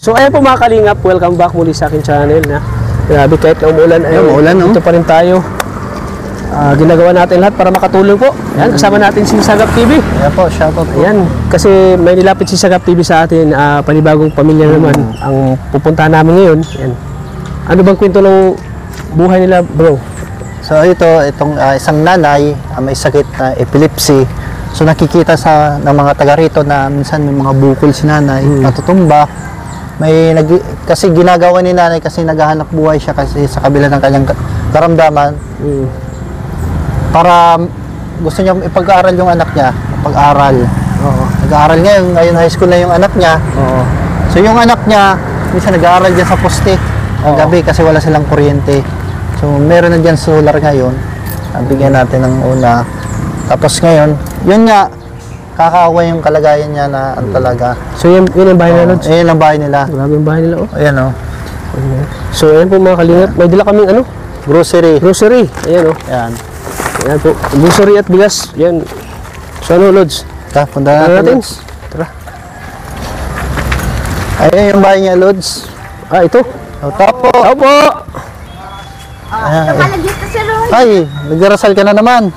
So ayan po mga kalingap, welcome back muli sa akin channel na. Grabe kahit na umulan ay umulan, no? Dito pa rin tayo. Ginagawa natin lahat para makatulong po. Ayan, kasama natin si Sagap TV. Ayan po, shoutout po. Ayan, kasi may nilapit si Sagap TV sa atin, panibagong pamilya naman ang pupuntahan namin ngayon. Ayan. Ano bang kwento ng buhay nila, bro? So itong isang nanay may sakit na epilepsy. So nakikita ng mga taga rito na minsan may mga bukol si nanay, natutumba. Kasi ginagawa ni nanay kasi naghahanap buhay siya kasi sa kabila ng kanyang karamdaman. Para gusto niya ipag-aaral yung anak niya, pag-aral. Oo. Nag-aaral ngayon high school na yung anak niya. Oo. So yung anak niya, minsan nag-aaral diyan sa poste ang gabi kasi wala silang kuryente. So meron na diyan solar ngayon. Bigyan natin ng una. Tapos ngayon, yun nga, kakaawa yung kalagayan niya na talaga. So yun ang bahay nila, Lods? Ayan ang bahay nila. Grabe yung bahay nila, oh. Ayan o. So ayan po mga kalingap, may dala kaming ano? Grocery. Grocery. Ayan, oh. Ayan. Ayan po, grocery at bigas. Yan. So ano, Lods? Punta natin. Lods. Tara. Ayan yung bahay niya, Lods. Ito. Tapo. Opo. Ay, nagdarasal ka na naman.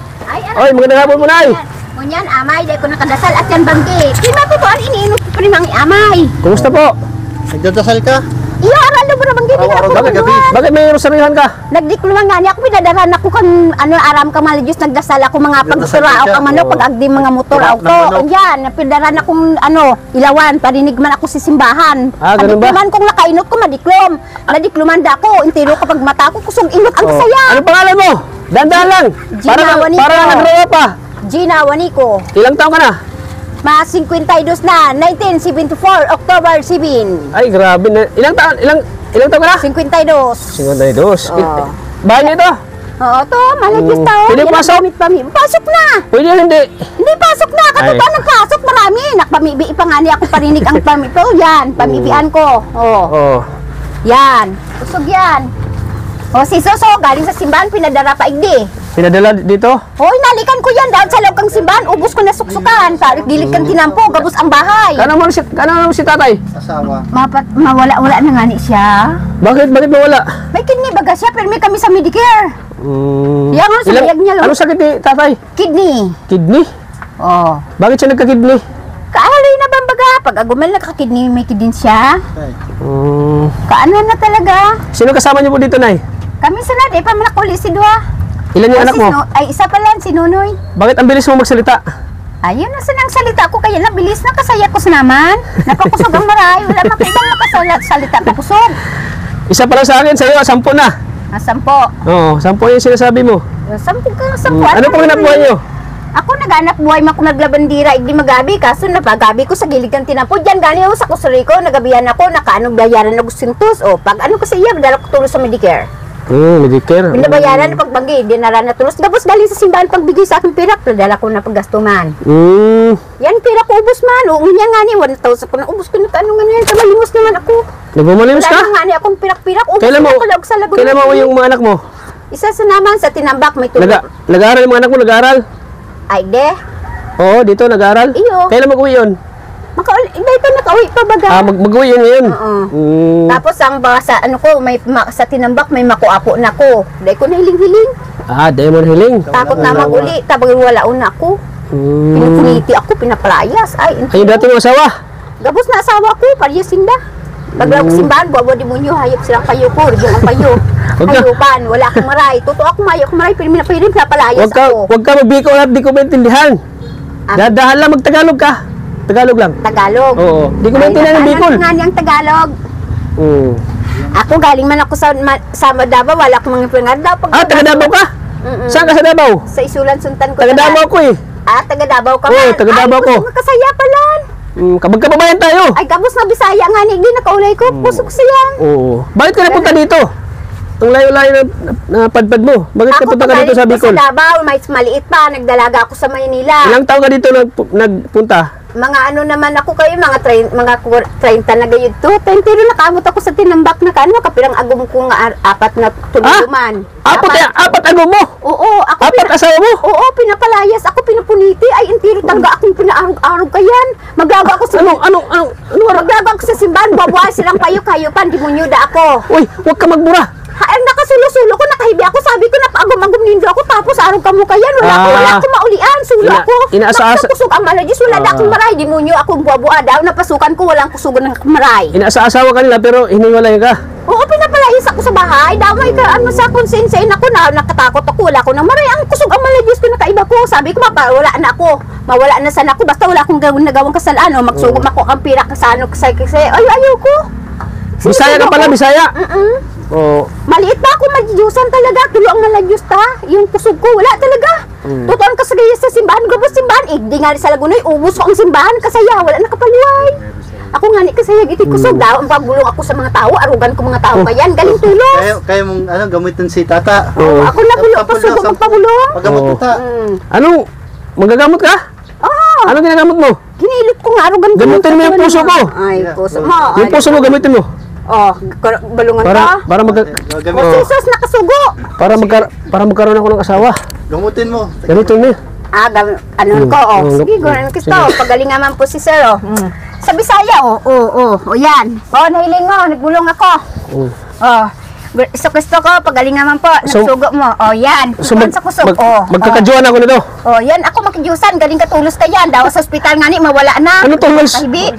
Oy, magandang hapon po, Nay. Ngunyan, amay, dahil ko nakadasal at yan banggi. Kima po po, iniinot ko pa rin ang amay. Kumusta po? Nagdadasal ka? Iya, aral mo na banggi. Araw-araw Hindi gabi. na Bakit may rosaryhan ka? nagdikluman nga niya ako, pinadaran ako kan, aram ka malijus, nagdasal ako mga pagsurao ka manok, pag agdi mga motor Turap ako. ng manok. Yan, pinadaran akong, ilawan, parinig man ako sa simbahan. Ganun ba? Adikluman kung nakainot ko, madiklom. Nadikluman da ako, intiro kapag mata ko, kusog inot ang saya. Ano pangalan mo? Dandan lang. Gina Juanito. Para nag-grow up pa. Gina Juanico. Ilang taon ka na? Mas 52 na, 1974, October 7. Ay, grabe na. Ilang taon ka na? 52. 52. Oo. Bahay niyo ito? Oo, to, malagis tao. Pwede Yan ang pasok? gamit pa mi. Pasok na! Pwede hindi. Hindi pasok na! Katuto Ay. nagpasok marami. Nakpamibi pa nga niya ako parinig ang pamibi. Oh, yan, pamibian ko. Oh, Oo. yan. Usog yan. Oh, si Soso, galing sa simbahan, pinadara pa igdi. Pinadala dito? Hoy, nalikan ko yan dahil sa loob kang simbahan, ubos ko na suksukan. Sa gilid kang tinampo, gabos ang bahay. Kano mo si tatay? Asawa. Mawala-wala na nga ni siya. Bakit mawala? May kidney baga siya, pero may kami sa Medicare. Yan nga, sa mayag niya lang. Ano sakit ni tatay? Kidney. Kidney? Oh. Bakit siya nagka-kidney? Kaaloy na bambaga, pag agumel nakakidney, may kidney siya. Kaano na talaga? Sino kasama niyo po dito, Nay? Kami sunod, pa manakuli si Dua. Ilan yung anak mo? Ay, isa pa lang, si Nunoy. Bakit ang bilis mo magsalita? Ayun na sanang salita ko, kaya nabilis na kasaya ko sa naman. Napakusog ang maray, wala makibang makasalita pakusog. Isa pa lang sa akin, sa'yo, 10 na. 10. Oo, 10 yung sinasabi mo. 10 ka, 10. Ano pong nabuhay niyo? Ako nag-anak buhay ako naglabandira, hindi magabi, kaso napagabi ko sa gilid ng tinampo. Diyan gani ako sa Kusurico, nagabihan ako, nakaano bayaran na gusintos. O, pag ano ko sa iya, dala ko tulos sa Medicare. Medicare. Binabayaran na pagbanggi, di na tulos. Tapos galing sa simbahan pagbigay sa akin pirak, dala ko na paggastuman. Yan, pirak ko ubos man. O, nga nga ni, 1,000 ko na ubos ko na tanong nga yan. Malimos naman ako. Nagmamalimos ka? Wala na nga ni akong pirak-pirak. Ubos Kailan na mo, ako lang sa lagun. kailan mo yung mga anak mo? Isa sa naman sa tinambak, may tulog. Nag-aaral yung mga anak mo, nag-aaral? Ay, de. Oo, dito nag-aaral? Iyo. Kailan mag-uwi yun? Dito nakauwi pa baga. Mag-uwi yun ngayon? Tapos ang sa ano ko, sa tinambak may makuapo na ko. Dahil ko na hiling-hiling. Diamond Hiling. Takot na maguli, tabag wala una ako. Pinupuniti ako, pinapalayas. Ayun dati mo asawa? Gabos na asawa ko, pariyasin da. Paglaw ko simbahan, buwa di mo nyo, hayop silang kayo ko, rin ang payo. Hayupan, wala akong maray. Totoo ako mayo akong maray, pero pinapalayas ako. Huwag ka magbiko at di ko maintindihan. Dadahan lang, mag-Tagalog ka. Tagalog lang. Tagalog. Oo. Di ko maintindihan ng Bicol. Nga niyang Tagalog. Ako galing man ako sa Davao, wala akong mga pinagadaw. Taga Davao ka? Saan ka sa Davao? Sa Isulan Suntan ko. Taga Davao ko eh. Taga Davao ka Oo, man. taga Davao ko. Ay, kasaya pala. Magkababayan tayo. Ay, kabos na Bisaya nga ni, di nakaulay ko. Pusok siya. Oo. Bakit ka napunta dito? Ang layo-layo na padpad mo. Bakit ka punta ka dito sa Bicol? Sa Davao, may maliit pa. Nagdalaga ako sa Maynila. Ilang taon ka dito nagpunta? mga ano naman ako kayo, mga 30 na gayud to. Pero nakaabot ako sa tinambak na kano, kapirang agum ko nga apat na tuluman. Apat agom mo? Oo, ako Apat asawa mo? Oo, pinapalayas ako, pinapuniti. Ay, entero talaga akong pinaarog-arog kayan. Maglago ako sa maglago ako sa simbahan, babuhay silang kayo-kayo-pan, demonyo da ako. Uy, huwag ka magbura. Nakasulo-sulo ko, nakahibi ako, sabi ko napagum-agum nindo ako, tapos arog ka mo kayan, wala ako maulian, sulo ako. Nakusog ang malajis, wala da akong maray, demonyo akong buwa-buwa daw, napasukan ko, walang kusugan ng maray. Inaasa-asawa ka nila pero hiniwalay ka. Oo, pinapalayas ako sa bahay, damay ka, ano sa konsensain ako, nakatakot ako, wala ko ng maray, ang kusog ang malajis ko, nakaiba ko, sabi ko, wala na ako, mawala na sana ako, basta wala akong nagawang kasalaan, magsugom ako ang pira kasano, kasi, ayaw ko. Bisaya ka pala, Bisaya? Oo. Maliit pa ako madyusan talaga, tulo ang maladyus ta. Yung kusog ko, wala talaga. Tutuan ka sa gaya sa simbahan, gabos simbahan. Di nga sa Lagunoy, ubos ko ang simbahan, kasaya, wala nakapaluway. Ako nga ni kasaya, iti kusog daw. Ang pagulong ako sa mga tao, arugan ko mga tao kayan, galing tulos. Kaya mong gamitin si tata. Ako nabulong, pasugo magpabulong. Paggamot mo ta. Anong, magagamot ka? Oo. Anong ginagamot mo? Ginilip ko nga, arugan ko. Gamitin mo yung puso ko. Ay, puso mo. Yung puso mo, gamitin mo. Oh, balungan ka. Para Masisos, nakasugo. Para magkaroon ako ng asawa. Gamutin mo. Ganito niya. Ano ko, sige, gawin ko ito. Pagaling naman po si Sir, Sa Bisaya, yan. Nahiling mo, nagbulong ako. Gusto ko, pagaling naman po, nagsugo mo. Yan, So, sa kusog. magkakajuan ako nito. Yan, ako makidyusan, galing katulos ka yan. Daw sa ospital nga ni, mawala na. Ano tulos? Kahibi.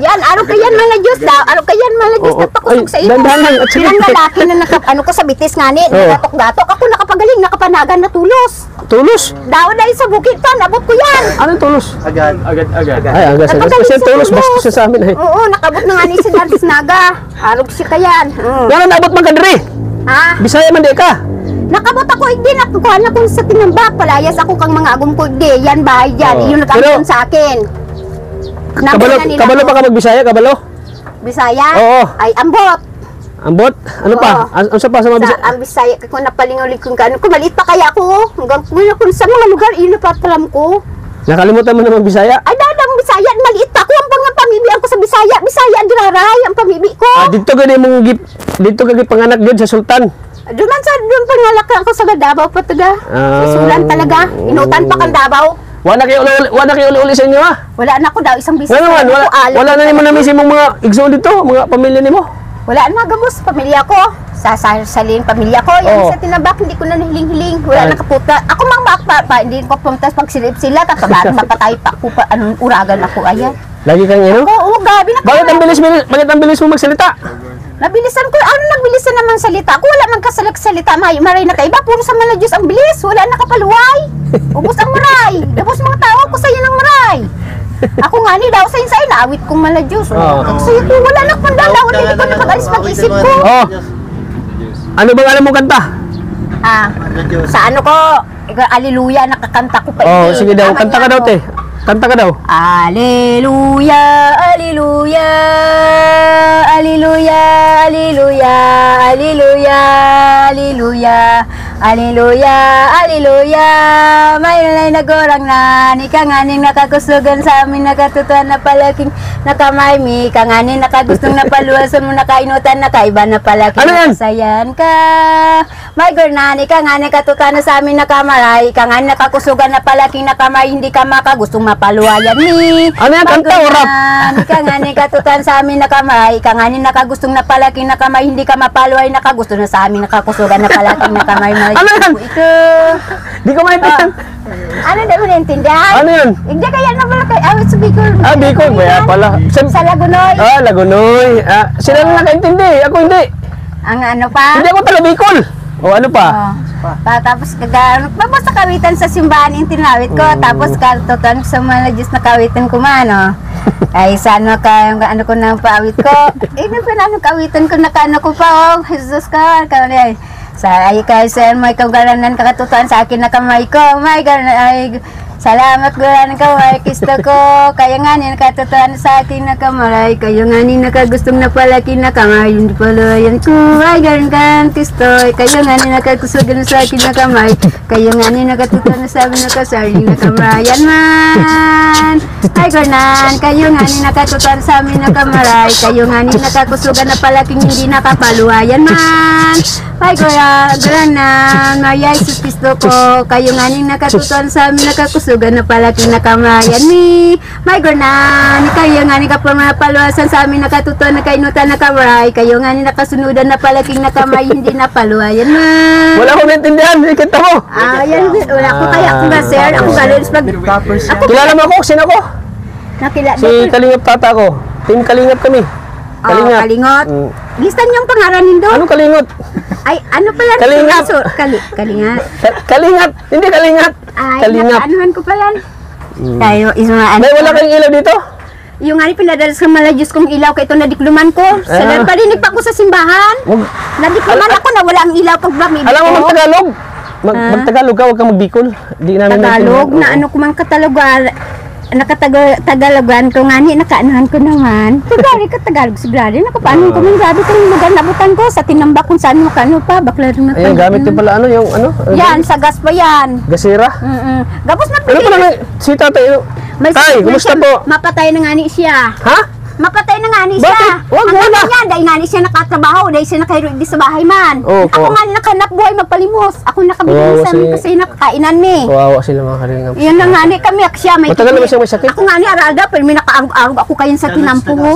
Yan, araw ka yan, mga Diyos daw. Araw ka yan, mga Diyos, nagpakusog sa imo. Dandahan. At sige. Ilang lalaki na ko sa bitis nga ni, nagatok-gatok. Ako nakapagaling, nakapanagan na tulos. Tulos? Daw dahil sa bukid pa, nabot ko yan. Anong tulos? Agad. Ay, agad. Kasi tulos, basta siya sa amin. Oo, nakabot na nga ni si Dardis Naga. Arog siya ka yan. Wala nabot man ka diri. Bisaya man di ka. Nakabot ako igdi, nakukuha na kung sa tinambak. Palayas ako kang mga agong ko igdi. Yan bahay dyan. Iyon nag-ampon sa akin. Kabalo pa ka magbisaya, kabalo? Bisaya? Oo. Ay, ambot. Ambot? Ano pa? Ano sa pa sa mga Bisaya? Ang Bisaya, kung napalingulik kong kano, kung maliit pa kaya ako. Hanggang kung sa mga lugar, iyon napatalam ko. Nakalimutan mo naman Bisaya? Ay, dadang Bisaya, maliit pa ako. Ang pamibian ko sa Bisaya. Bisaya, diraray, ang pamibi ko. Dito gani mong dito gani panganak gyud sa Sultan. Doon pangalakang ko sa Davao pa taga. Susulan talaga. Inutan pa kang Davao. Wala kayo uli sa inyo ha? Wala na ako daw, isang bisita. Wala na nimo na mong mga igsoon dito, mga pamilya nimo. Wala na, gabos, pamilya ko. Sasalin, pamilya ko. Yan sa tinabak, hindi ko na nahiling-hiling. Wala na kaputa. Ako mang hindi ko pumuntas pag silip sila. Tatabaran, mapatay pa ako pa, uragan ako, ayan. Lagi kang ano? Oo, gabi na. Bakit ang bilis mo magsalita? Nabilisan ko, nagbilisan naman salita? Ako wala man kasalita, maray na kaiba. Puro sa mga Diyos ang bilis, wala na kapaluway. Ubus ang maray. Ubus mga tao ko sa'yo ng maray. Ako nga ni daw sa'yo naawit kong mala Diyos. Sa'yo ko, wala na pandala, wala hindi ko napag-alis pag-isip ko. Ano bang alam mo kanta? Sa ano ko, Alleluia, nakakanta ko pa. Sige daw, kanta ka daw te. Kanta ka daw. Alleluia, Alleluia, Alleluia, Alleluia, Alleluia, Alleluia, Alleluia, Alleluia. May nagorang na, ni kanganing nakakusugan sa amin, nakatutuan na palaking nakamaymi, kanganing nakagustong na paluwasan mo, nakainutan, nakaiba na palaking nakasayan ka. May gornani, kanganing katutuan na sa amin, nakamaray, kanganing nakakusugan na palaking nakamay, hindi ka makagustong mapaluwayan ni. Ano yan, kanta o rap? Kanganing katutuan sa amin, nakamay, kanganing nakagustong na palaking nakamay, hindi ka mapaluway, nakagusto na sa amin, nakakusugan na palaking nakamay. Ano yan? Ito. Di ko maintindihan. Ano na mo naintindihan? Ano yan? Hindi kaya na pala kay awit sa Bicol. Bicol ba pala? Sa Lagunoy. Lagunoy. Sila lang nakaintindi, ako hindi. Ang ano pa? Hindi ako taga Bicol. Ano pa? Tapos babasa kawitan sa simbahan yung tinawit ko. Tapos kartotan sa mga Diyos na kawitan ko man. Ay sana ka ano ko nang paawit ko. Ano kawitan ko nakano ko pa. Jesus ka. Sa ay kay sir may kagaranan kakatutuan sa akin na kamay ko. My God, ay Salamat guran kamay kisto ko. Kaya nga ni nakatutuan sa akin na kamay. Kaya nga ni nakagustong na palaki na kamay. Hindi palayan ko. Ay garan kan kisto. Kaya nga ni nakakusugan sa akin na kamay. Kaya nga ni nakatutuan na sabi na kasari na kamayan man. Ay garan. Kaya nga ni nakatutuan sa amin na kamaray. Kaya nga ni nakakusugan na palaking hindi nakapaluayan man. Ay garan nan. Maya Jesus Kristo ko. Kaya nga ni nakatutuan sa amin nakakusugan na palaking nakamayan mi. May ganan. Kayo nga ni kapag mga paluasan sa amin nakatutuan na kainutan na kamaray. Kayo nga ni nakasunudan na palaking nakamay hindi na paluayan man. Wala akong naintindihan. Ikita mo. Yan. Wala ko kaya ako nga sir. Ako galis pag... Ako, Kilala mo ako? Sino ako? nakila. Si Kalingap tata ko. Team Kalingap kami. Kalingap. Kalingot. Mm. Listan niyong pangalan nindo. Anong Kalingot? Ay, ano pala? Kalingap. Kalingat. Kalingat. Hindi Kalingat. Ay, Kalingap. nakaanuhan ko pala. Tayo, isma, May wala kayong ilaw dito? yung nga pinadalas sa Malayos kong ilaw kay ito nadikluman ko. Sa parinig pa ko sa simbahan. Wag. Nadikluman ako na wala ang ilaw pag bumibig Alam mo ko. mag-Tagalog? Mag-Tagalog ka, huwag kang mag-Bicol. Di namin Tagalog naintindihan. na ano ko mang nakatagalogan ko nga ni nakaanuhan ko naman. Sigari ka Tagalog sigari paano ko man grabe kung maganabutan ko sa tinambak kung saan makano pa bakla rin Ayan, gamit din pala ano, yung ano? Yan, sa gas pa yan. Gasira. Gabos na Ano pala pili. si tatay? Tay, kumusta po? Mapatay na nga ni siya. Ha? Mapatay na nga ni siya. Bakit? Wag Ang mo na. niya, dahil nga ni siya nakatrabaho, dahil siya nakahirog di sa bahay man. Oo, Ako nga ni nakahanap buhay magpalimos. Ako nakabili Kawawa sa amin si- kasi nakakainan ni. Kawawa sila mga kalingap. Yan na nga ni kami, siya may Matagal naman siyang may sakit? Ako nga ni Aralda, pero may nakaarog-arog ako kayo sa tinampo ko.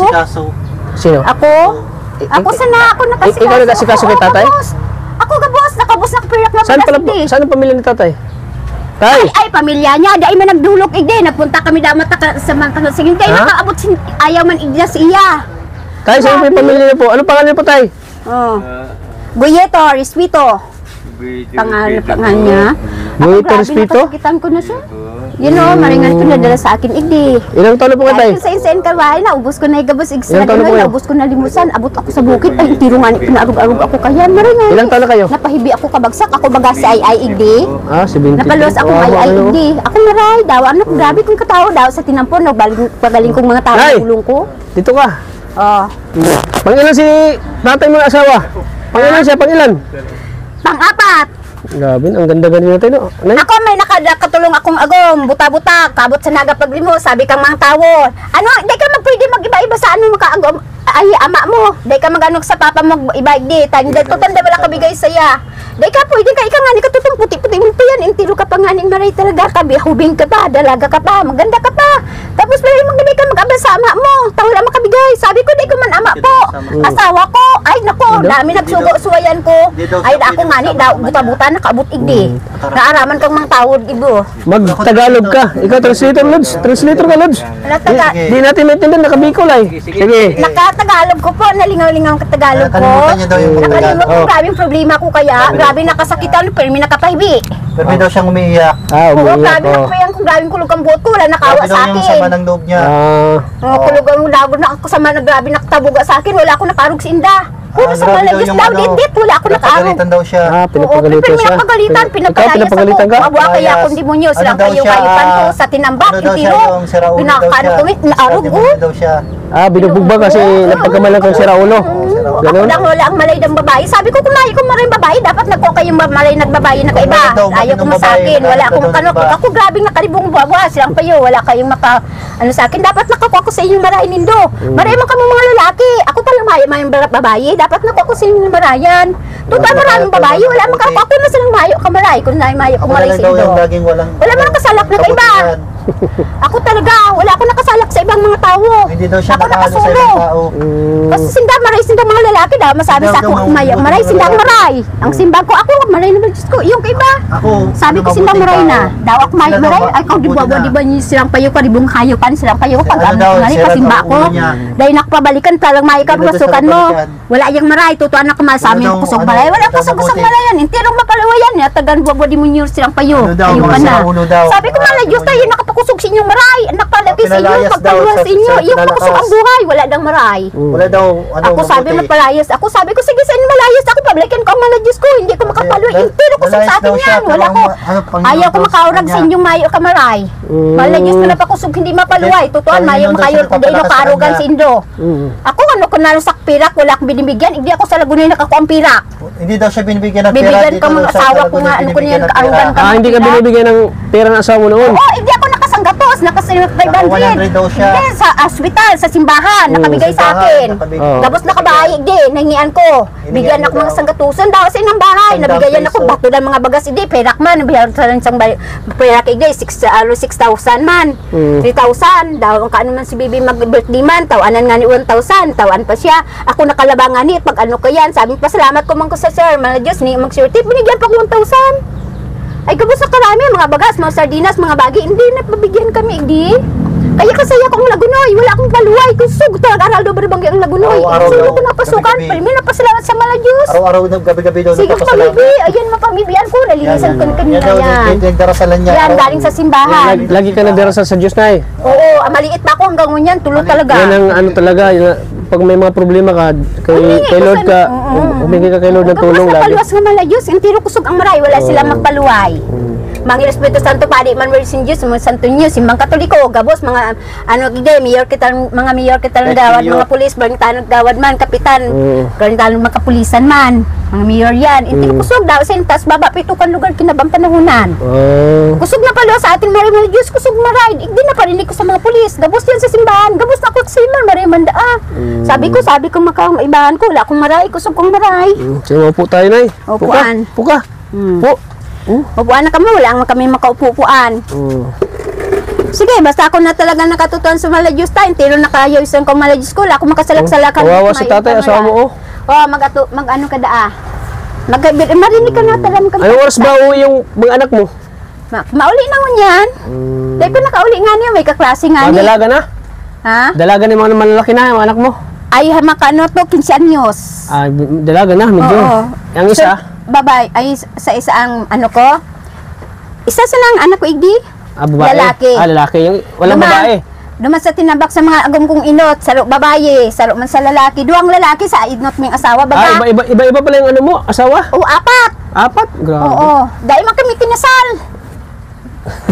Sino? Ako? Ako sana, ako nakasikaso. Ikaw nagkasikaso kay Oo, tatay? kabos. Ako kabos, nakabos na kapirak na Saan pala pagkasindi. saan ang pamilya ni tatay? Tay! Ay, pamilya niya, dahil man nagdulog igde, nagpunta kami damat sa mga sige, kaya Ha? nakaabot ayaw man igda sa iya. Tay, saan po yung pamilya niyo po? Anong pangalan niyo po, tay? Oh. Guyeto, Rispito. Pangalan niya. Guyeto, Ako, Rispito? Grabe, nakasakitan ko na siya. You know, maringan ko na dala sa akin igdi. Ilang taon na po kayo, tay? Dahil sa insain karwahe na, ubos ko na igabos Ilang igsila taon na po na, kayo? ubos ko na limusan, abot ako sa bukid, ay tiro nga, pinaarog-arog ako kaya, maringan. Ilang taon na kayo? Napahibi ako kabagsak, ako baga si ay igdi. Ah, 70. Napalos ako Kawawa ay kayo. igdi. Ako maray, daw, ano, grabe kong katao daw sa tinampon, no, pagaling kong mga tao Ay! sa ulong ko. Dito ka. Oh. Pangilan si tatay mo asawa? Pangilan siya, pangilan? Pang-apat. Grabe, ang ganda-ganda natin, no? Nay? Ako may nakatulong akong agom, buta-buta, kabot sa nagapaglimo, sabi kang mga tawo. Ano, di ka pwede mag-iba-iba sa ano makaagom, ay ama mo. Di ka mag-anong sa papa mo, iba di. Tanda, tutanda wala kabigay saya. Di ka pwede ka, ikaw nga ni katutong puti-puti mo pa yan, intiro ka pa nga ning maray talaga, hubing ka pa, dalaga ka pa, maganda ka pa. Tapos pwede magdali ka mag-aba sa ama mo, wala makabigay. Sabi ko, di ko man ama po. Asawa ko, ay nako, dami nagsugo-suwayan ko. Ay ako nga ni, buta-buta, nakaabot igdi. Naaraman kang mga tawod, ibo. Mag-Tagalog ka. Ikaw, translator, Lods. Translator ka, Lods. Di natin maintindihan, nakabikol ay. Sige. Nakatagalog ko po, nalingaw-lingaw ang katagalog ko. Nakalimutan niya daw yung Nakalimot ko, Oh. grabing problema ko kaya. Grabe nakasakitan, pero may nakapahibi. Pero may daw siyang umiiyak. Ah, Oo, umiiyak grabe ko. nakapayan ko, grabing kulog ang buhot ko, wala nakawa Grabe daw sa yung akin. sama ng loob niya. Ah, Oo, kulog ang lagod na ako sama na grabe nakatabuga sa akin, wala ako nakarog sa inda. Puro sa grabe Malayos yung daw, ano, dindit, wala ako nakarog. napagalitan daw siya. ah, Oo, pinapagalitan pero siya. pinapagalitan, Ikaw, pinapalayas pinapagalitan ka? ako. Awa kaya Palayas. kung demonyo, Ano silang daw siya, kayo-kayupan ko sa tinambak, ano daw siya, itiro. yung siraulo daw Pinakano siya. ko, naarog Sa ko. demonyo daw siya. Ah, binugbog ba kasi napagkamalan kang sira ulo? Ako Ganon? lang wala ang malay ng babae. Sabi ko kumain ko maraming babae, dapat nagko kayong malay nagbabae na kaiba. Wala daw, Ayaw ko ng mo sa babae, akin, wala wala akong daw, makano. diba? Ako grabing nakalibong buwa silang payo, wala kayong maka ano sa akin. Dapat nakuha ko sa inyong marahin nindo. Maray man kami mga lalaki. Ako pa lang may babae, dapat nakuha ko sa inyong marayan. Tupa maraming babae, wala man ka ako na silang mayo kamaray kun na mayo Ako kumaray na sa daw yung indo. laging walang... Wala man kasalak na kaiba. kabutihan. Ako talaga, wala ako nakasalak sa ibang mga tao. Hindi daw siya Ako nakahalo sa nakasulo. ibang tao. Kasi sindang maray, sindang mga lalaki daw, masabi Daw, sa ako, daw, ako maray, mabuti maray, na sindang lalaki. maray. Ang simbang ko, ako, maray naman, Diyos ko, yung kaiba. Ako, Sabi ko ano, sindang mabuting maray na, tao. daw ako maray, Sila daw, maray, ay kung di mabuti ba, na. di ba niyo silang payo ka, ribong hayupan, silang payo, pag Ano ano daw, ko maray, sira kasimba daw ko. ulo niya. Dahil nakapabalikan, talang maray ka, Ano daw sa pasukan mo. balikan? Wala yung maray, tutuan na kumasami Ano yung daw, kusog ano, maray. Wala ano daw kusog-kusog mabuti? maray yan, intirong mapalawa yan, tagan buwa di mo niyo silang payo. Ano daw, Hayupan mga na. siraulo daw. Sabi ko, malay, Diyos tayo, nagpakusog sa inyong maray. Anak palagi sa inyo, Pinalayas daw pagpaluwas sa- sa inyo. sa Yung pinalakas. pakusog ang buhay, wala dang maray. Wala daw, ano, Ako sabi mabuti. magpalayas. Ako sabi ko, sige sa inyo malayas. Ako pabalikin ko ang mga Diyos ko. Hindi ko makapalo. Dal- Pero kusog malayas sa akin daw siya, yan. pero Wala ang ko. ano, Panginoon Ayaw ko daw sa makaurag sa kanya. inyong mayo kamaray. Mahal na Diyos ko napakusog, hindi mapaluway. Tutuan, Panginoon mayo daw makayo. siya Hindi no napapalakas sa kaarugan kanya. sa Indo. Mm. Ako ano ko nalusak pirak, wala akong binibigyan. Hindi ako sa Lagunay nakakuha ang pirak. Hindi daw siya binibigyan ng pera. Bibigyan dito ka mga daw sa asawa ko Laguna, nga, ano ko binibigyan niyan, ng kaarugan pera. ka. Hindi ka binibigyan ng pera ng asawa mo noon? Oo, hindi ako nakasanggatos, nakasinot 500. 100 daw siya. Hindi, sa ospital, sa simbahan, nakabigay sa akin. Oo. Tapos nakabayig din, nangian ko. Bigyan ako mga sanggatusan daw sa inang bahay. Nabigayan ako, bato ng mga bagas, hindi, perak man. Nabigayan sa isang perak, hindi, 6,000 man. 3,000, daw, ang kaano man si Bibi mag-birthday man, tawanan nga ni 1,000, tawan pa siya. Ako nakalabangan ni, pag ano ko yan, sabi pa, salamat ko man ko sa sir, mga Diyos, ni mag-surety, binigyan pa ko 1,000. Ay, kabos sa karami, mga bagas, mga sardinas, mga bagi, hindi na pabigyan kami, hindi. Kaya kasaya akong Lagunoy, wala akong paluway, kusog, talaga aral do baribanggi ang Lagunoy. Araw-araw Sulo daw, ko napasukan, gabi-gabi. palmi na pasalamat sa mga Diyos. Araw-araw, gabi-gabi daw Sige, nagpapasalamat. pamibi, ayan mapamibian ko, nalinisan ko Yan kanina daw, yan. yung darasalan niya. Yan, galing sa simbahan. Lagi ka nadarasal sa Diyos, Nay. Oo, maliit pa ako hanggang ngunyan, tulo talaga. Yan ang ano talaga, pag may mga problema ka, kay Lord ka, humingi ka kay Lord ng tulong lagi. Paluwas nga mga Diyos, yung tiro kusog ang maray, wala sila magpaluway. Mga Espiritu Santo Padi Manuel Sin Diyos, mga Santo Niyo, simbang Katoliko, gabos, mga ano gide, mga mayor kita ng gawad, mga pulis, barangay gawad man, kapitan, barangay mga kapulisan man, mga mayor yan. Yung tiro kusog daw, sentas, baba, pitukan lugar, kinabang panahunan. Oh. Kusog na paluwas sa ating maray, Diyos, kusog maray. Hindi na parinig ko sa mga pulis, gabos yan sa simbahan, gabos na ako sa simbahan, maray manda. Sabi ko makaibahan ko, wala akong maray, kusog kong maray. Sige, maupo tayo, Nay. Upuan. Puka. Po. Upuan na kami, wala kami makaupuan. Sige, basta ako na talaga nakatutuan sa Maladyos tayo. Tiro nakayoysan ko Maladyos ko. Wala ako makasalak-salakan. Kawawa si tatay, asawa mo, oh. Oo, mag-ano ka daa. Marinig ka na talaga. Anong oras ba uwi yung mga anak mo? Mauli na mo yan. Dahil pa nakauli nga niya, may kaklase nga niya. Dalaga na? Ha? Dalaga na yung mga malalaki na, yung anak mo? Ay, makano to, 15 anyos. Ah, dalaga na, medyo. Oo. Yung isa? Babay, ay sa isang ano ko. Isa sa lang anak ko, Igdi. Ah, babae? Lalaki. Ah, lalaki. Yung, walang babae. Duman sa tinabak sa mga agong kong inot, saro babae, saro man sa lalaki. Duwang lalaki sa idnot ming asawa, Ah, baga. iba pala yung ano mo, asawa? O, apat. Apat? Grabe. Oo. Dahil man kami kinasal.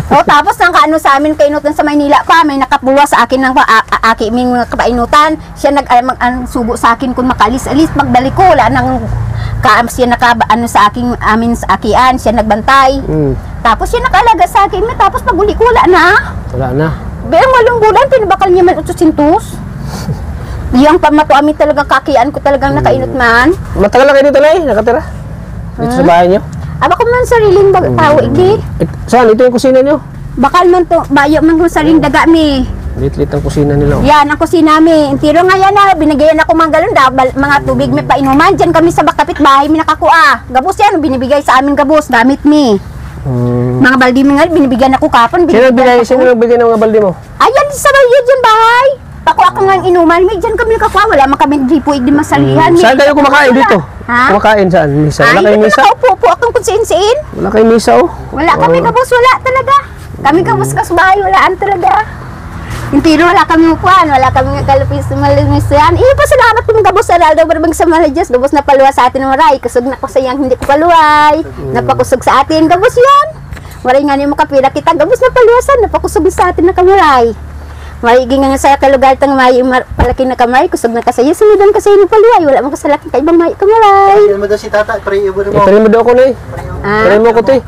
O, tapos nang kaano sa amin kainutan sa Maynila pa, may nakapuwa sa akin ng aki ming mga kapainutan. Siya subo sa akin kung makalis-alis, magdali ko, wala nang siya ano sa aking amin sa akian, siya nagbantay. Tapos siya nakalaga sa akin, tapos pag-uli ko, wala na. Wala na. Bayang walong bulan, pinabakal niya man 800. Yung pamato amin talaga kakian ko talagang nakainot man. Matagal na kayo dito, Nay? Nakatira? Dito sa bahay niyo? Aba ko man sariling tao, Igdi. Saan? Ito yung kusina niyo? Bakal man to, bayo man kung sariling daga mi. Lit-lit ang kusina nila. Oh. Yan, ang kusina mi. Tiro nga yan na, binigyan ako mga galon, mga tubig mi painuman. Diyan kami sa bakapit bahay mi nakakua. Gabos yan, binibigay sa amin gabos, gamit mi. Mga baldi mi nga, binibigyan ako kapon. Sino binibigyan nagbigay ng mga balde mo? Ayan, sa bayo dyan bahay. Ako nga ang inuman, may dyan kami nakakuha. Wala man kami dripo, hindi masalihan. Saan kayo kumakain dito? Ha? Kumakain saan? Misa? Wala Ay, kayong hindi misa? ko nakaupo akong kunsiin-siin. Wala kayong misa, oh. Wala kami kabos, wala talaga. Kami kabos kasbahay, walaan talaga. Hindi wala kami upuan, wala kami kalupis malimusan. Pasalamat kong gabos sa Raldo Barbang sa Maladyos. Gabos na paluwa sa atin ng maray. Kusog na ko sayang hindi ko paluway. Napakusog sa atin, gabos yan. Maray nga ni mo kapila kita, gabos na paluwasan, napakusog sa atin na kamaray. Maiging nga sa kalugar tang may palaki na kamay, kusog na kasaya, sunidan kasi yung paluway, wala mo kasalaki ka ibang may kamaray. Pagyan mo daw si tata, pray mo mo. Pray mo daw ako, Nay. Pray mo ako, Tay.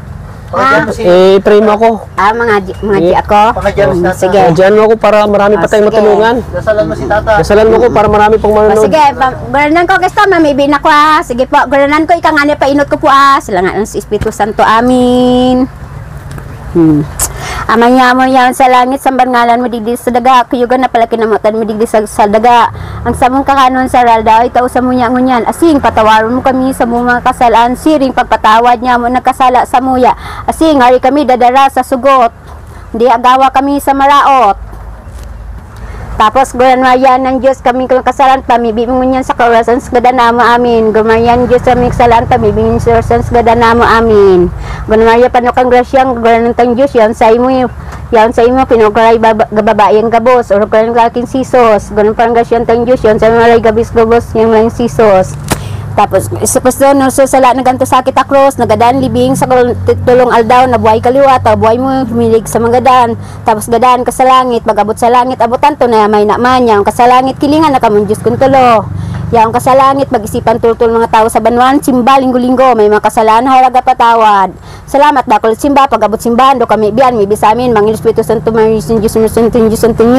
Pagyan mo si... Pray mo ako. Mga di ako. Pagyan mo si tata. Sige. Diyan mo ako para marami pa tayong sige. matulungan. Dasalan mo si tata. Dasalan mo ko para marami pang manonood. Sige, guranan ko kasi mamibin ako ha. Sige po, guranan ko ika nga niya painot ko po ha. Sila nga ng Espiritu Santo, amin. Amang niya mo yan sa langit, sambar ngalan mo digdi sa daga, kuyugan na pala kinamatan mo digdi sa daga. Ang samong kakanon sa ralda, itaw sa munya ngunyan, asing patawaron mo kami sa mga kasalaan, siring pagpatawad niya mo nagkasala sa muya. Asing hari kami dadara sa sugot, hindi agawa kami sa maraot. Tapos gumanwayan ng Diyos kami kung kasalan, pamibing ngunyan sa kaurasan sa gadanamo amin. Gumanwayan Diyos kami kasalan, pamibing sa kaurasan sa gadanamo amin. Gumanwayan panukang grasyang, gumanwayan ng Diyos yan, sa imo Yan sa imo pinugaray gababayan gabos or karon laking sisos. Ganun parang gasyon tang Diyos yon sa mga gabis gabos yung lang sisos. Tapos isa pa no so sala naganto sakit akros nagadaan libing sa tulong aldaw na buhay kaliwa ta buhay mo humilig sa magadan tapos gadaan ka sa langit magabot sa langit abutan to na may naman yang kasalangit kilingan na kamon Diyos kun tulo. Yang kasalangit mag-isipan tultul mga tao sa banwan simba linggo-linggo may mga kasalanan haraga patawad. Salamat dakol simba pagabot simbahan do kami biyan mi bisamin mangil Espiritu Santo marisin Diyos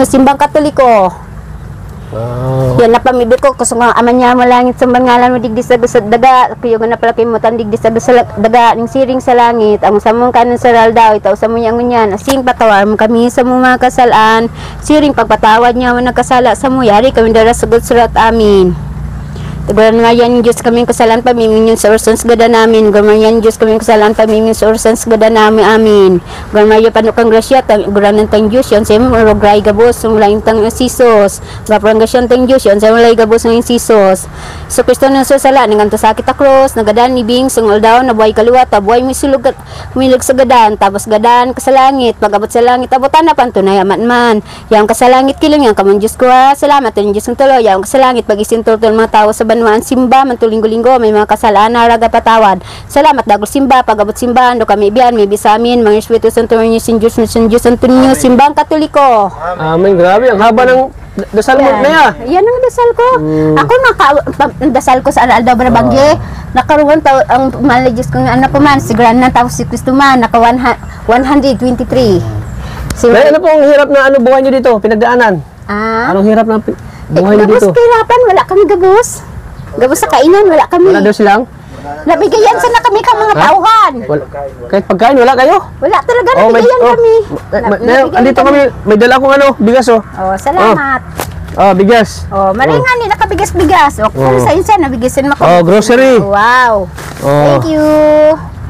simbang Katoliko. Wow. Yan na pamibig ko kusong aman niya malangit sa ngalan mo digdi sa daga kuyo na pala kay mo tandig di sa daga ning siring sa langit ang samong kanon sa daw itaw sa mo yang ngunyan asing patawar mo kami sa mga kasalaan siring pagpatawad niya mo nagkasala sa mo yari kami dara sugod surat amin. Tuguran nga yan Diyos kaming kasalan pamiming sa orsons gada namin. Guran yan Diyos kaming kasalan pamiming sa orsons gada namin amin. Guran mayo panukang grasya guran ng tang Diyos yon sa mga rogray gabos ng laing tang sisos. Gaprang gasyon tang Diyos yon sa mga laing gabos ng sisos. So Kristo na sa sala ng anto sakit akros nagadan nibing sungol daw na buhay kaliwa ta buhay misulog humilog sa gadan tapos gadan kasalangit pagabot sa langit abutan na pantunay man. Yang kasalangit kiling yang kamon Diyos ko salamat ang Diyos ng tulo yang kasalangit pagisin tultul mga tao sa banwan simba mantulinggo-linggo may mga kasalanan raga patawad. Salamat dagol simba pagabot simbahan do kami biyan may bisamin mga Espiritu Santo niyo sin Diyos Santo niyo simbang Katoliko. Amen. Grabe ang haba ng dasal mo na ya. Yan ang dasal ko. Ako dasal ko sa Aldo Barabangge. Nakaruan taw ang malagis ko anak ko man si Granan tapos si Cristo man naka 123. May ano pong hirap na ano buhay niyo dito pinagdaanan? Anong hirap na buhay niyo dito? Gabos kahirapan wala kami gabos. Gabos sa kainan wala kami. Wala daw silang? Nabigayan sana kami ka mga tauhan. Kahit pagkain wala kayo? Wala talaga nabigayan kami. Andito kami, may dala akong ano, bigas oh. Oh, salamat. Bigas. Oh, maringan ni nakabigas-bigas. O kung sa insa nabigasin mo ko. Grocery. Wow. Thank you.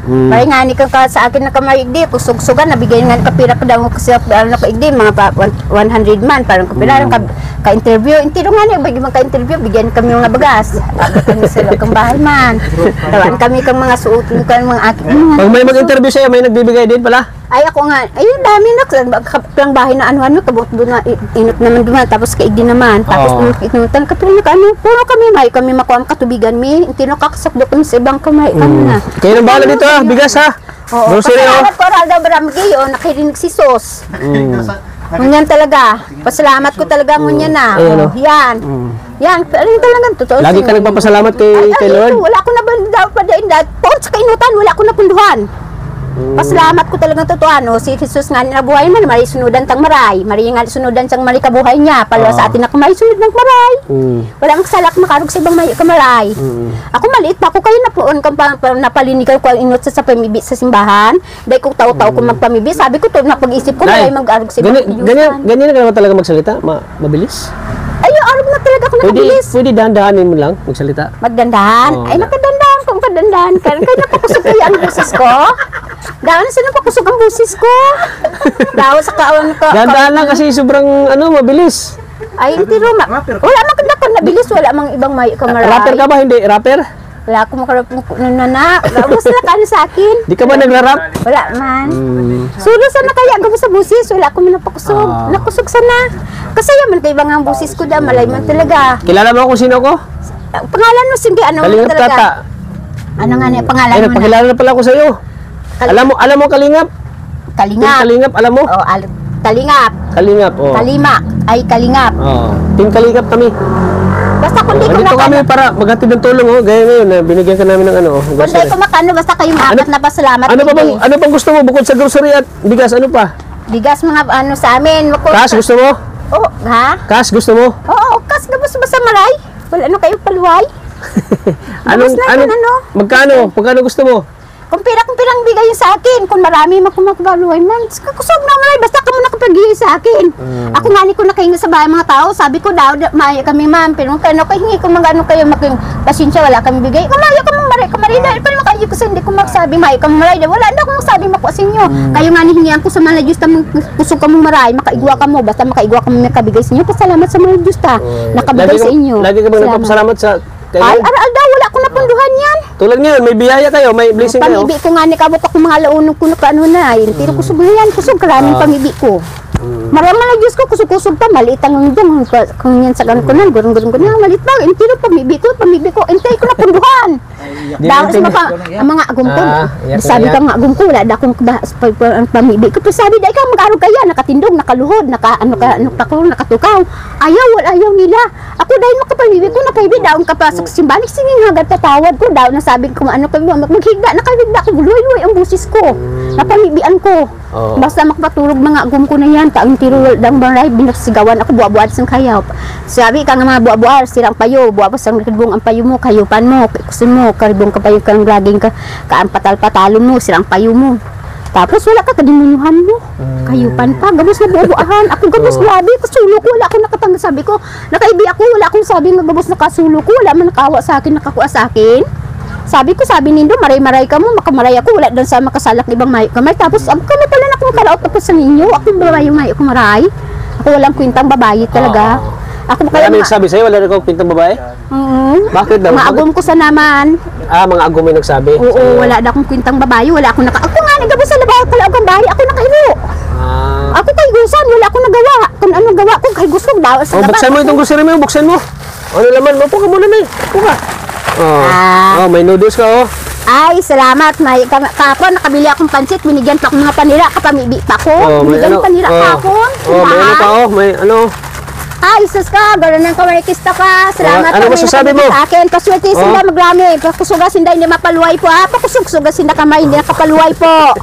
Maringan ni ka sa akin na kamaigdi, kusog-sugan nabigay nga kapira pa daw kasi na kaigdi mga 100 man parang kapira ka-interview. Intiro nga ni bagi ka-interview bigyan kami mga bagas. Kami sila kang bahay man. Tawan kami kang mga suotin kan mga akin. Pag may mag-interview sa'yo, may nagbibigay din pala? Ay ako nga, ayun dami na lang bahay na anuhan mo kabot doon na inot naman duman tapos kaigdi naman tapos inutan ka pero ano puro kami may kami makuha katubigan mi intino kakasakdo kami sa ibang kamay kami na. Kayo nang bahala dito bigas ha. Grocery Pasalamat ko Aldo Barangge nakirinig si Sos. Ngunyan talaga. Pasalamat ko talaga ngunyan na. Yan. Yan, talagang totoo. Lagi ka nagpapasalamat kay Lord? Wala ko na ba daw pa din port sa kainutan wala ko na punduhan. Pasalamat ko talagang totoo si Jesus nga nabuhay man mari sunudan tang maray mari nga sunudan sang mari kabuhay niya palo sa atin ako may sunod ng maray wala ang salak makarog sa ibang may kamaray ako maliit pa ako kayo napuon kang napalinigaw ko inot sa pamibi sa simbahan dahil ko tao-tao ko magpamibi sabi ko to napag-isip ko may mag-arog sa ganyan na ka naman talaga magsalita mabilis ayo arog na talaga ako nakabilis pwede dahan-dahanin mo lang magsalita magdandahan ay nakadandaan kung padandaan kaya napakusog ko ang boses ko. Daw na sino pakusog ang busis ko. Daw sa kaon ko. Dahan-dahan lang kasi sobrang mabilis. Ay, tiro wala man ko nabilis, wala mang ibang may kamera. Rapper ka ba hindi? Rapper? Wala ako makarapong nana. Gusto na kano sa akin. Di ka ba nagla-rap? Wala man. Sulo sana kaya gawin sa busis, wala ko napakusog. Nakusog sana. Kasi yaman kay ibang ang busis ko da malay man talaga. Kilala mo kung sino ko? Pangalan mo sige ano Kalingap talaga? Tata. Ano nga ni pangalan mo? Nagpakilala na pala ako sa iyo. Alam mo Kalingap? Kalingap. Kalingap, alam mo? Oh, Kalingap. Kalingap, Kalima, ay Kalingap. Team Kalingap kami. Basta kung di ko Dito kami para maghatid ng tulong gaya ngayon binigyan ka namin ng kung di ko makano basta kayong apat na pasalamat. Ano pang gusto mo bukod sa grocery at bigas? Ano pa? Bigas mga sa amin. Cash gusto mo? Oh, ha? Cash gusto mo? Oo, cash gabos ba sa maray? Wala kayong paluway? Magkano gusto mo? Kung pirang bigay sa akin, kung marami makumakubaluhay man, kusog na maray, basta ka mo nakapagigay sa akin. Ako nga ni ko nakahinga sa bahay mga tao, sabi ko daw, may kami ma'am, pero kano hingi ko mga kayo, pasensya, wala kami bigay. Kumayo ka mong maray, kamarida, pero makayo ko sa hindi ko magsabi, may kami maray, wala na akong magsabi makuha sa inyo. Kayo nga ni hingihan ko sa mga Diyos, kusog ka mong maray, makaigwa ka mo, basta makaigwa ka mo makabigay sa inyo, pasalamat sa mga Diyos nakabigay sa inyo. Lagi ka bang nagpapasalamat sa ay, aral daw, wala ko napunduhan yan. Tulad ngayon, may biyaya kayo, may blessing kayo. Pamibi ko nga ni kabot ako mga launong ko na kaano na. Tiro kusog na yan, kusog karaming pamibi ko. Maraming na Diyos ko, kusog-kusog ta, maliit ang dyan. Kung yan sa ganun ko na, gurung-gurung ko na, maliit ba? Tiro pamibi ko, intay ko na punduhan. Dahil sa mga agum ko. Sabi ka nga agum ko, wala na akong pamibi ko. Pero sabi dahil ka, mag-arog kaya, nakatindog, nakaluhod, nakatukaw. Ayaw nila. Ako dahil makapamibi ko, nakaibi, daon ka pa sa simbalik, singing hagad tatawad ko, daon na sabi ko, ano kami, maghigda, nakahigda ko, luloy-luloy ang busis ko. Napamibian ko. Basta makapatulog mga agum ko na yan, kaang tiro dang baray, binasigawan ako, buwa-buwa sang kayaw. Sabi ka nga mga buwa-buwa, sirang payo, buwa-buwa sang karibong ang payo mo, kayupan mo, kusin mo, karibong kapayo kang laging kaan patal-patalo mo, sirang payo mo. Tapos wala ka kadinunuhan mo, kayupan pa, gabos na buwa-buwahan, ako gabos labi, kasulo ko, wala akong nakatangga, sabi ko, nakaibi ako, wala akong sabi nga gabos nakasulo ko, wala man nakawa sa akin, nakakuha sa akin. Sabi nindo, maray-maray ka mo, makamaray ako, wala doon sa makasalak ibang mayo kamay. Tapos, ako na pala na akong kalaot tapos sa ninyo, ako babae mayo kumaray. Ako walang kwintang babae talaga. Ako Kaya may nagsabi sa'yo, wala rin kong pintang babae? Bakit daw? Mga agum ko sa naman. Mga agum may nagsabi? Oo, wala na akong kwintang babae, wala akong ako nga, nagabos sa labaw, kalaog ang bahay, ako nakahilo. Ako kay gusan, wala akong nagawa. Kung ano gawa ko, kay gusto, daw sa labaw. Buksan mo itong grocery mo, buksan mo. Ano naman, mapo ka muna na eh. Mapo ka. May noodles ka Ay, salamat. Kapon, nakabili akong pansit. Binigyan pa akong mga panira. Kapamibi pa ko. Binigyan panira kapon. May ano pa may ano. Ay, sus ka. Gano'n ng kamarikista ka. Salamat. Ano masasabi mo? Sa akin. Paswerte sinda magrami. Pakusugas sinda hindi mapaluway po. Pakusugas sinda kamay. Hindi nakapaluway po.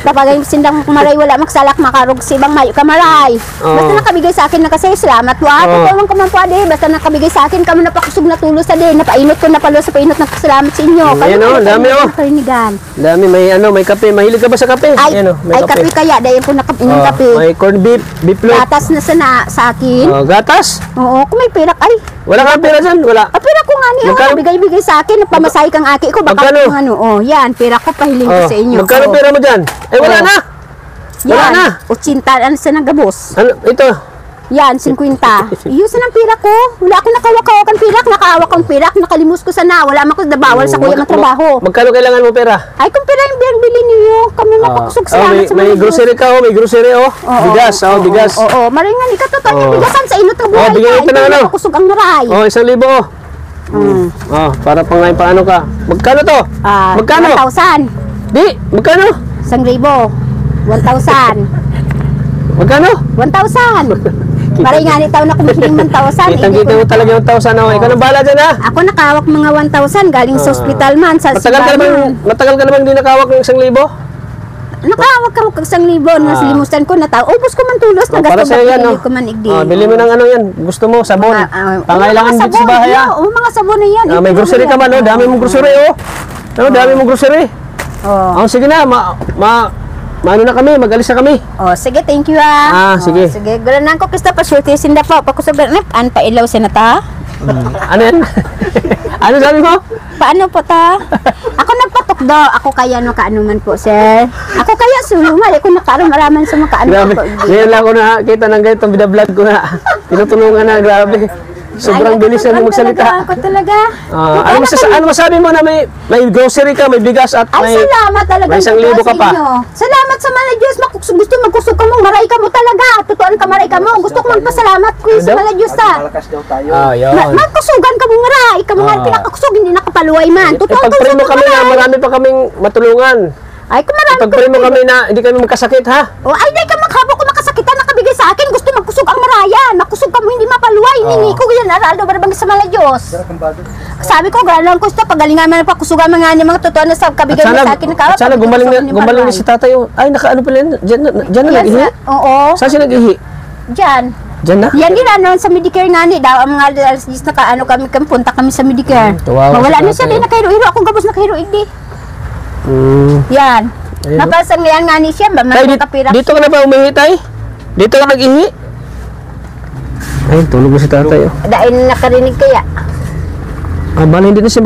Kapag sindang maray wala magsalak makarog sibang mayo kamaray. Basta nakabigay sa akin na kasi salamat po. Tutulong ka man po ade. Basta nakabigay sa akin kamo napakusog na tulos sa din. Napainot ko napalo sa painot ng salamat sa inyo. Ayan dami Nakarinigan. Dami may kape. Mahilig ka ba sa kape? Ay, may kape kaya dahil po nakainom kape. May corned beef float. Gatas na sa akin. Gatas? Oo, kung may pirak ay. Wala kang pera dyan? Wala. Pira ko nga niyo. Bigay-bigay sa akin. Pamasahe kang aki ko. Baka Magkano? Yan. Pira ko pahiling ko sa inyo. Magkano pera mo dyan? Wala na. Wala na. 80 ano sa nagabos. Ano? Ito. Yan, 50. Iyusin ang pira ko. Wala akong nakawak-kawakan pirak. Nakawak ang pirak. Nakalimus ko sana. Wala man ko nabawal sa kuya ng trabaho. Magkano kailangan mo pera? Ay, kung pira yung bili niyo. Kami mapakusog salamat sa may grocery ka may grocery Bigas, bigas. Oo, maringan ika to. Bigasan sa inot ng buhay. Bigyan ito ng ano. Makusog ang maray. 1,000. Para pang ngayon paano ka? Magkano to? Magkano? 1,000. Di, magkano? 1,000. 1,000. Magkano? 1,000. Maray nga ni tao na kumihiling 1,000. Kita mo talaga 1,000 Ikaw nang bahala dyan Ako nakawak mga 1,000 galing sa ospital man. Sa matagal ka namang hindi nakawak ng 1,000? Nakawak ako kag 1,000. Nasilimusan ko na tao. Ubus ko man tulos na para gasto sa'yo yan, ko man igdi. Bili mo ng ano yan. Gusto mo, sabon. Pangailangan dito sa bahay mga sabon na yan. May grocery ka man dami mong grocery dami mong grocery. Sige na, Maano na kami, mag-alis na kami. Sige, thank you sige. Sige, gulanan ko kista pa shorty sinda po. Pakusagan an pa ilaw sinata. Ano yan? Ano sabi mo? Paano po ta? Ako nagpatok do. Ako kaya no kaano man po, sir. Ako kaya sulumal. Ako nakaroon maraman sa mga kaano po. Ngayon lang ako nakakita ng ganitong binablog ko na. Tinutulungan na, grabe. Sobrang bilis na magsalita. Ako talaga. Ano masabi mo na may grocery ka, may bigas at ay, salamat talaga. May 1,000 ka pa. Salamat sa mga Diyos. Gusto magkusog ka mo. Maray ka mo talaga. Tutuan ka maray ka mo. Gusto ko magpasalamat ko sa mga Diyos ta. Malakas daw tayo. Magkusugan ka mo maray. Ikaw mo nga pinakakusog. Hindi nakapaluway man. Tutuan ka pag-pray mo kami na marami pa kaming matulungan. Ay, kung marami pag-pray mo kami na hindi kami magkasakit ha. Ay, di ka maghabo ko makasakitan. Nakabigay sa akin. Gusto magkusog ang marayan. Makusog ka mo. Hindi mapaluway. Hindi ko yan. Araldo barabang sa mga Diyos. Sabi ko, gano'n ko ito. Pagalingan man pa kusugan mga totoo na sa kabigay mo sa akin. At sana gumaling na si tatay. Ay, nakaano pala yan. Diyan na nag-ihi? Oo. Saan siya nag-ihi? Diyan. Diyan na? Yan din ano, sa Medicare nga ni. Daw, ang mga alas 10 nakaano kami, punta kami sa Medicare. Mawala na siya din nakahiro-hiro. Akong gabos nakahiro igdi. Yan. Napasang yan nga ni siya. Dito ka na ba umihi tay? Dito ka nag-ihi? Ay, tulog na si tatay. Dahil nakarinig kaya. Bala, hindi na siya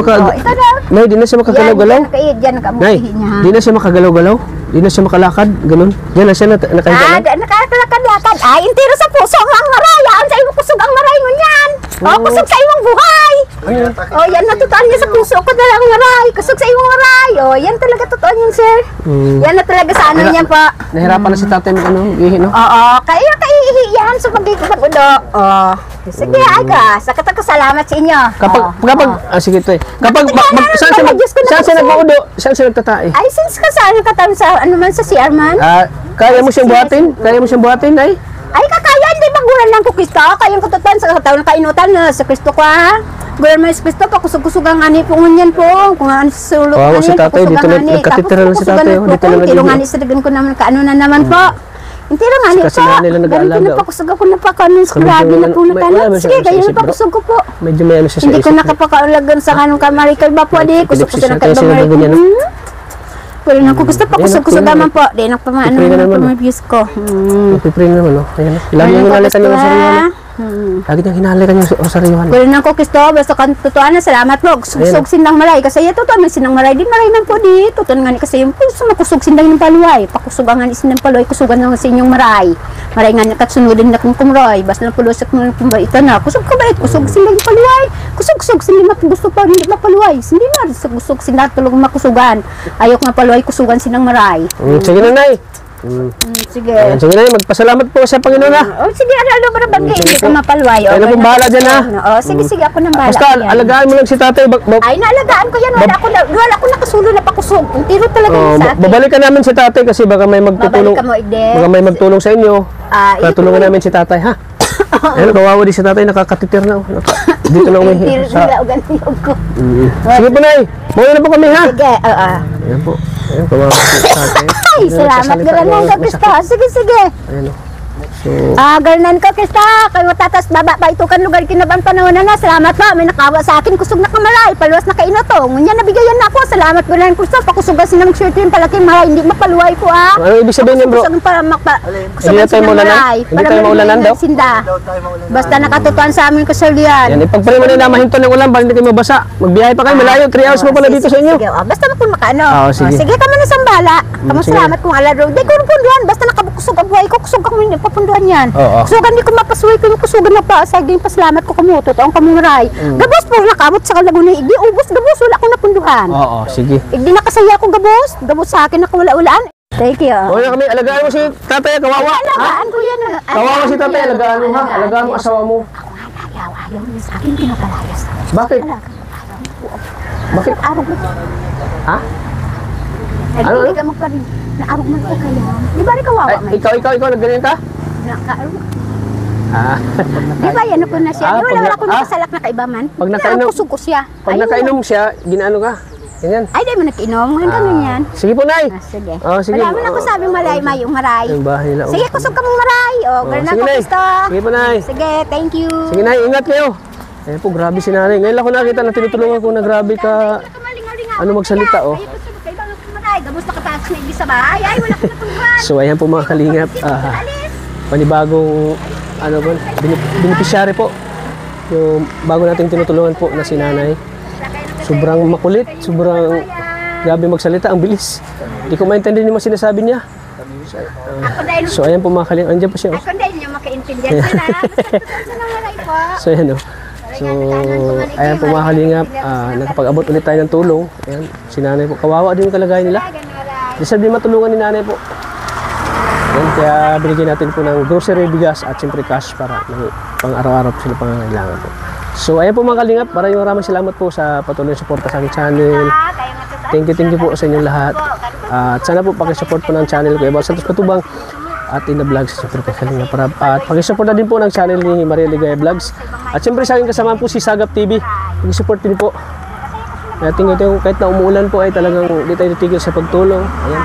Nay, hindi na siya makagalaw-galaw. Diyan Nay, hindi na siya makagalaw-galaw. Hindi na siya makalakad. Ganun. Diyan na siya nakahiga lang. nakalakad-lakad. Ay, intiro sa puso ang maray. Ang sa imo kusog ang maray mo yan. O, kusog sa imong buhay. O, yan natutuan niya sa puso ko na ang maray. Kusog sa imong maray. O, yan talaga totoo niyan, sir. Yan na talaga sa ano niyan po. Nahirapan na si tatay ihi, no? Oo, kaya kaihi yan sa pag-udo. O, sige, ay ka. Salamat sa inyo. Sige to eh. Saan siya nag-uudo? Saan siya nagtatae? Ay, since ka saan katang sa ano man sa CR man? Kaya mo siyang buhatin? Kaya mo siyang buhatin, ay? Ay, kakaya, hindi magulan lang ko Kristo. Kayang kututan sa katawang kainutan na sa Kristo ko, ha? Gulan mo sa Kristo, pakusog-kusog ang ani po ngunyan po. Kung ano sa sulok Kawawa si tatay, dito nagkatitira lang si tatay. Dito lang nag-ihi. Sa dagan ko naman, kaano na naman po. Hindi lang ani po. Kasi nga nila nag-aalaga. Ganito pakusog ako na pa kanon sa grabe na po natanan. Sige, kayo na pakusog ko po. Medyo may ano siya sa hindi ko nakapakaulagan sa kanong kamari kay ba po, di. Kusog ko sa nakadamari ko. Pero nang gusto pa kusog-kusog naman po. Di nang pamaano naman views ko. Piprin naman, no? Ayan. Lagi nang hinalikan yung sarilihan. Lagi nang hinalikan yung sarilihan. Pero nang ko Kristo, basta kan totoo na salamat po. Kusog sinang maray. Kasi ito to, may sinang maray. Di maray man po di. Totoo nga ni kasi yung puso makusog sindang ng paluay. Pakusog ang nga sinang paluay. Kusugan nga sa inyong maray. Maray nga nakatsunodin na kong kumroy. Basta na pulusok mo kung ba ito na. Kusog ka ba? Kusog sindang ng paluay. Kusog sindi gusto pa hindi mapaluay. Sindi na. Kusog sindang tulog makusugan. Ayok nga paluay kusugan sinang maray. Sige na, Nay. Sige. Ayan, sige na, magpasalamat po sa Panginoon na. Sige, ano ba na bagay? Hindi ka mapalway. Kaya na pong bahala dyan, ha? Sige, ako nang bahala. Basta, alagaan mo lang si tatay. Ay, naalagaan ko yan. Wala ako nakasulo na pakusog. Ang tiro talaga yun sa akin. Babalikan namin si tatay kasi baka may magtutulong. Babalikan mo, Ide. Baka may magtulong sa inyo. Katulungan namin si tatay, ha? Ayun, kawawa din si tatay, nakakatitir na. Dito na umihi. Tiro ugan niyog ko. Sige po, Nay. Muna na po kami, ha? Sige, Ayan po. Ayan, kawawa si tatay. Ay, salamat. Garanan ka, Krista. Sige. Ayan, so, Garanan ka, Krista. Kayo tatas baba pa ito kan lugar kinabang panahon na. Salamat pa. May nakawa sa akin. Kusog na kamaray. Paluwas na kainotong. Ngunyan, nabigayan na ako. Salamat, Garanan Krista. Pakusugan sinang shirt yung palaki maray. Hindi mapaluway ko, ano ibig sabihin niyo, bro? Hindi tayo maulanan? Hindi tayo maulanan daw? Basta nakatutuan sa amin kasalian. Yan, ipagpalay mo na namahinto ng ulan para hindi kayo mabasa. Magbiyahe pa kayo, malayo. 3 hours mo pala dito sa inyo. Sige, basta kung makaano. Sige. Sige ka man na sambala. Kamu sige. salamat kung alaro. Di ko punduhan. Basta nakabukusog ang buhay ko. Kusog ako hindi papunduhan yan. Oo. Kusugan di ko mapasuwi ko. Kusugan na pa. Sa game pasalamat ko kamuto. Ang kamuray. Gabos po nakamot sa Laguna. Di ubos gabos. Wala akong napunduhan. Oo, sige. Di nakasaya ko gabos. Gabos sa akin nakawala-ulaan. Thank you. O na kami, alagaan mo si tatay, kawawa. Alagaan ko yan. Kawawa si tatay, alagaan mo ha. Alagaan mo asawa mo. Ayaw niya sa akin. Pinapalayas. Bakit? Bakit? Arog mo. Ha? Ano? Hindi ka magparin. Naarog man ko kaya. Di ba rin kawawa Ay, man? ikaw, nagganyan ka? Nakaarog. Di ba yan ako na siya? Di wala ako nakasalak na kaiba man. Pag nakainom, kusog ko siya. Pag nakainom siya, ginaano ka? Ganyan. Ay, di mo nakinom. Hanggang ganyan. Sige po, Nay. Sige. Sige. Wala mo na ko sabi malay, mayong maray. Yung bahay nila. Sige, kusog ka mong maray. Ganun sige, ako Nay. gusto. Sige po, Nay. Sige, thank you. Sige, Nay, ingat kayo. Eh po, grabe si nanay. Ngayon lang ako nakita na tinutulungan ko na grabe ka magsalita, oh. Ay, kusog ka ibang maray. Gabos na kataas na ibig sa bahay. Ay, wala ko natungkuhan. So, ayan po mga kalingap. Panibagong beneficiary po. Yung bago nating tinutulungan po na si nanay. Sobrang makulit, sobrang grabe magsalita, ang bilis. Hindi ko maintindihan yung mga sinasabi niya. So, ayan po mga kalingap. Andiyan po siya. Ako dahil niyo makaintindihan ka na. Basta na maray po. So, ayan o. So, ayan po mga kalingap. Nakapag-abot ulit tayo ng tulong. Ayan, si nanay po. Kawawa din yung kalagayan nila. Deserve din matulungan ni nanay po. Ayan, kaya binigyan natin po ng grocery, bigas at siyempre cash para pang araw-araw po sila pangangailangan po. So, ayan po mga kalingap. Maraming salamat po sa patuloy na suporta sa aking channel. Thank you po sa inyong lahat. At sana po pakisupport po ng channel ko, Ebal Santos Patubang at Ina Vlogs, siyempre kay Kalingap Rab. At pakisupport na din po ng channel ni Maria Ligaya Vlogs. At siyempre sa aking kasama po si Sagap TV. Pakisupport din po. Kaya tingin ko kahit na umuulan po ay talagang hindi tayo titigil sa pagtulong. Ayan.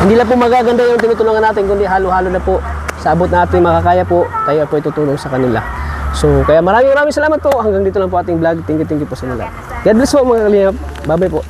Hindi lang po magaganda yung tinutulungan natin, kundi halo-halo na po. Sa abot natin makakaya po, tayo po itutulong sa kanila. So, kaya maraming salamat po. Hanggang dito lang po ating vlog. Thank you po sa inyo lahat. God bless po mga Kalingap. Bye-bye po.